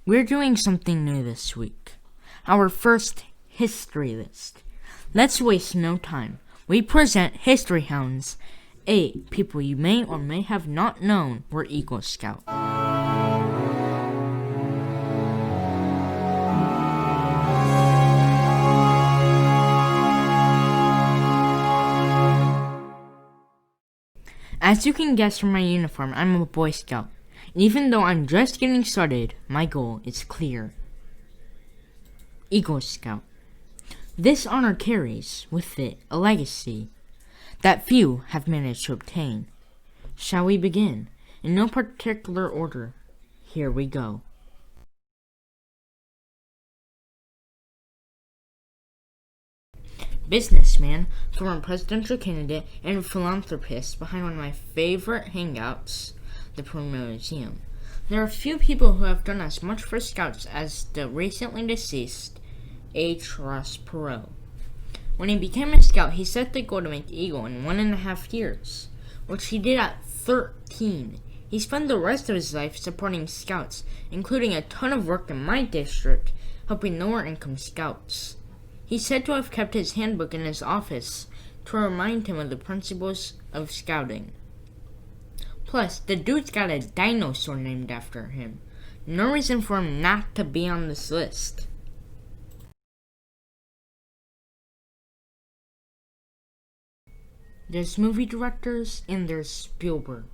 We're doing something new this week. Our first history list. Let's waste no time. We present History Hounds, 8 people you may or may have not known were Eagle Scout. As you can guess from my uniform, I'm a Boy Scout. Even though I'm just getting started, my goal is clear. Eagle Scout. This honor carries with it a legacy that few have managed to obtain. Shall we begin? In no particular order, here we go. Businessman, former presidential candidate, and philanthropist behind one of my favorite hangouts, the Premier Museum. There are few people who have done as much for Scouts as the recently deceased H. Ross Perot. When he became a Scout, he set the goal to make Eagle in 1.5 years, which he did at 13. He spent the rest of his life supporting Scouts, including a ton of work in my district, helping lower income Scouts. He's said to have kept his handbook in his office to remind him of the principles of Scouting. Plus, the dude's got a dinosaur named after him. No reason for him not to be on this list. There's movie directors and there's Spielberg.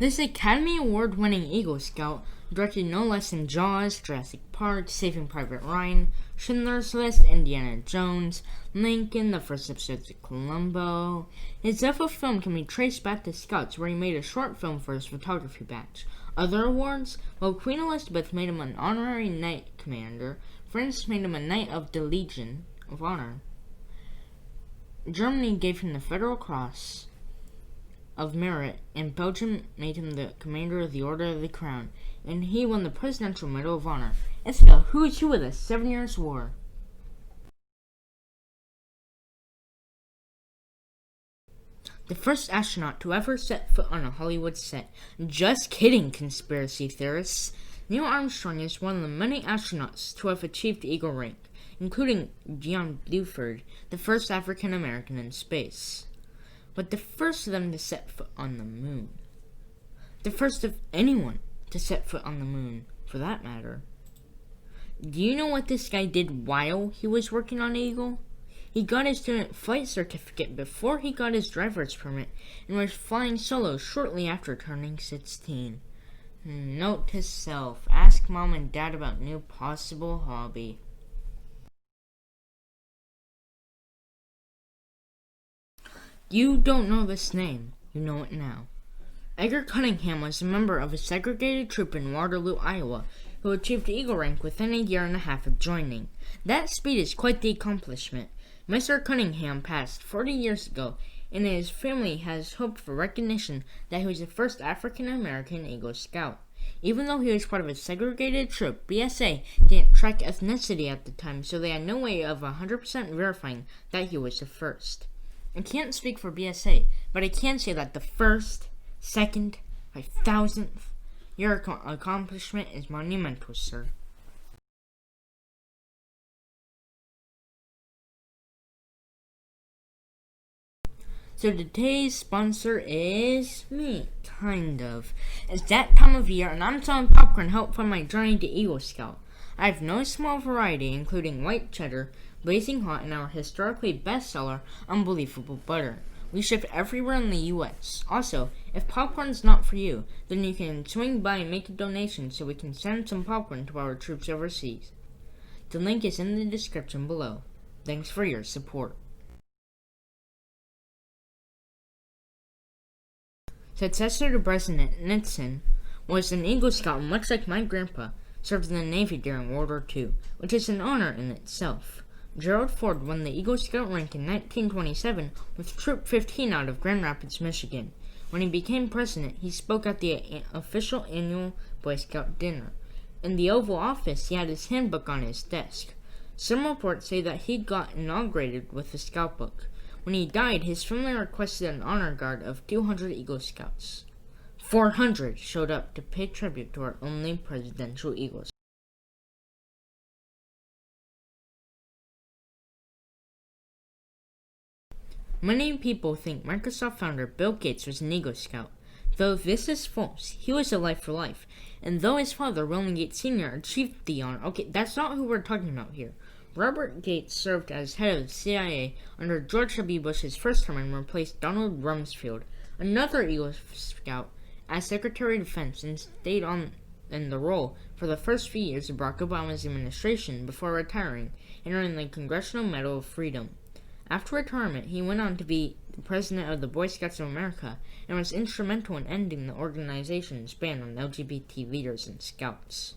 This Academy Award-winning Eagle Scout directed no less than Jaws, Jurassic Park, Saving Private Ryan, Schindler's List, Indiana Jones, Lincoln, the first episodes of Columbo. His love of film can be traced back to Scouts, where he made a short film for his photography batch. Other awards? Well, Queen Elizabeth made him an honorary Knight Commander, France made him a Knight of the Legion of Honor, Germany gave him the Federal Cross of Merit, and Belgium made him the Commander of the Order of the Crown, and he won the Presidential Medal of Honor. It's the who's who of the 7 Years' War. The first astronaut to ever set foot on a Hollywood set. Just kidding, conspiracy theorists. Neil Armstrong is one of the many astronauts to have achieved the Eagle rank, including John Bluford, the first African American in space. But the first of them to set foot on the moon. The first of anyone to set foot on the moon, for that matter. Do you know what this guy did while he was working on Eagle? He got his student flight certificate before he got his driver's permit and was flying solo shortly after turning 16. Note to self, ask mom and dad about new possible hobby. You don't know this name, you know it now. Edgar Cunningham was a member of a segregated troop in Waterloo, Iowa, who achieved Eagle rank within a year and a half of joining. That speed is quite the accomplishment. Mr. Cunningham passed 40 years ago, and his family has hoped for recognition that he was the first African-American Eagle Scout. Even though he was part of a segregated troop, BSA didn't track ethnicity at the time, so they had no way of 100% verifying that he was the first. I can't speak for BSA, but I can say that the first, second, 5,000th, your accomplishment is monumental, sir. So today's sponsor is me, kind of. It's that time of year, and I'm selling popcorn to help fund my journey to Eagle Scout. I have no small variety, including white cheddar, blazing hot, and our historically bestseller, Unbelievable Butter. We ship everywhere in the U.S. Also, if popcorn's not for you, then you can swing by and make a donation so we can send some popcorn to our troops overseas. The link is in the description below. Thanks for your support. Successor to President Nixon was an Eagle Scout, much like my grandpa, served in the Navy during World War II, which is an honor in itself. Gerald Ford won the Eagle Scout rank in 1927 with Troop 15 out of Grand Rapids, Michigan. When he became president, he spoke at the official annual Boy Scout dinner. In the Oval Office, he had his handbook on his desk. Some reports say that he got inaugurated with the Scout book. When he died, his family requested an honor guard of 200 Eagle Scouts. 400 showed up to pay tribute to our only presidential Eagle Scout. Many people think Microsoft founder Bill Gates was an Eagle Scout, though this is false. He was a Life for Life, and though his father, William Gates Sr., achieved the honor, okay, that's not who we're talking about here. Robert Gates served as head of the CIA under George W. Bush's first term and replaced Donald Rumsfeld, another Eagle Scout, as Secretary of Defense and stayed on in the role for the first few years of Barack Obama's administration before retiring and earning the Congressional Medal of Freedom. After retirement, he went on to be the president of the Boy Scouts of America and was instrumental in ending the organization's ban on LGBT leaders and scouts.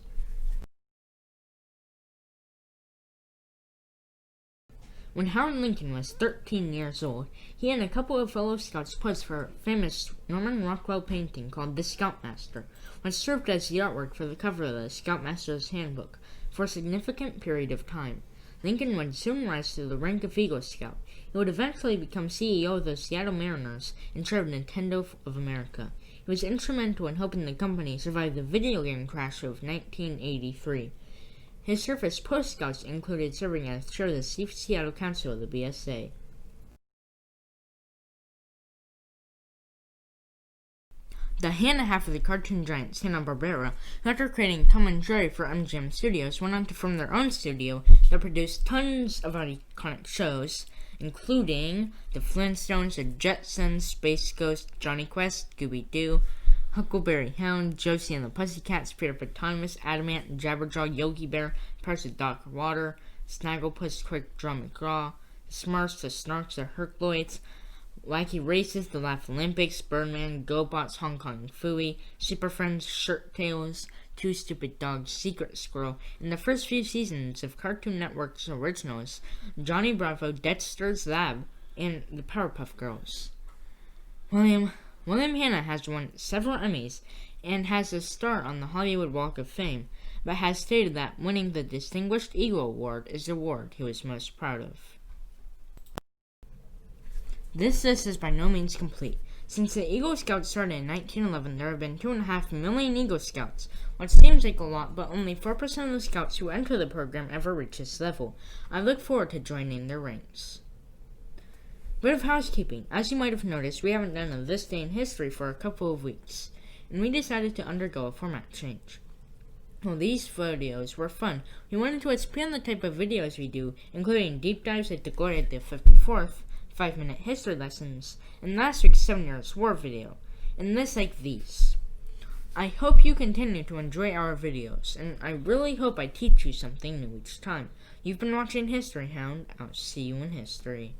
When Howard Lincoln was 13 years old, he and a couple of fellow scouts posed for a famous Norman Rockwell painting called The Scoutmaster, which served as the artwork for the cover of the Scoutmaster's Handbook for a significant period of time. Lincoln would soon rise to the rank of Eagle Scout. He would eventually become CEO of the Seattle Mariners and chair of Nintendo of America. He was instrumental in helping the company survive the video game crash of 1983. His service post-Scouts included serving as chair of the Seattle Council of the BSA. The Hanna half of the cartoon giants, Hanna Barberra, who after creating Tom and Jerry for MGM Studios, went on to form their own studio that produced tons of iconic shows, including The Flintstones, The Jetsons, Space Ghost, Johnny Quest, Scooby-Doo, Huckleberry Hound, Josie and the Pussycats, Peter Patomus, Adamant, Jabberjaw, Yogi Bear, Pirates of Dr. Water, Snagglepuss, Quick Draw McGraw, The Smurfs, The Snarks, The Herculoids, Wacky Races, The Laugh Olympics, Birdman, GoBots, Hong Kong Phooey, Super Friends, Shirt Tales, Two Stupid Dogs, Secret Squirrel, and the first few seasons of Cartoon Network's originals, Johnny Bravo, Dexter's Lab, and the Powerpuff Girls. William Hanna has won several Emmys and has a star on the Hollywood Walk of Fame, but has stated that winning the Distinguished Eagle Award is the award he was most proud of. This list is by no means complete. Since the Eagle Scouts started in 1911, there have been 2.5 million Eagle Scouts, which seems like a lot, but only 4% of the Scouts who enter the program ever reach this level. I look forward to joining their ranks. Bit of housekeeping. As you might have noticed, we haven't done a This Day in History for a couple of weeks, and we decided to undergo a format change. While these videos were fun, we wanted to expand the type of videos we do, including deep dives at the glory of the 54th, 5-minute history lessons, and last week's 7 Years' War video, and lists like these. I hope you continue to enjoy our videos, and I really hope I teach you something new each time. You've been watching History Hound. I'll see you in history.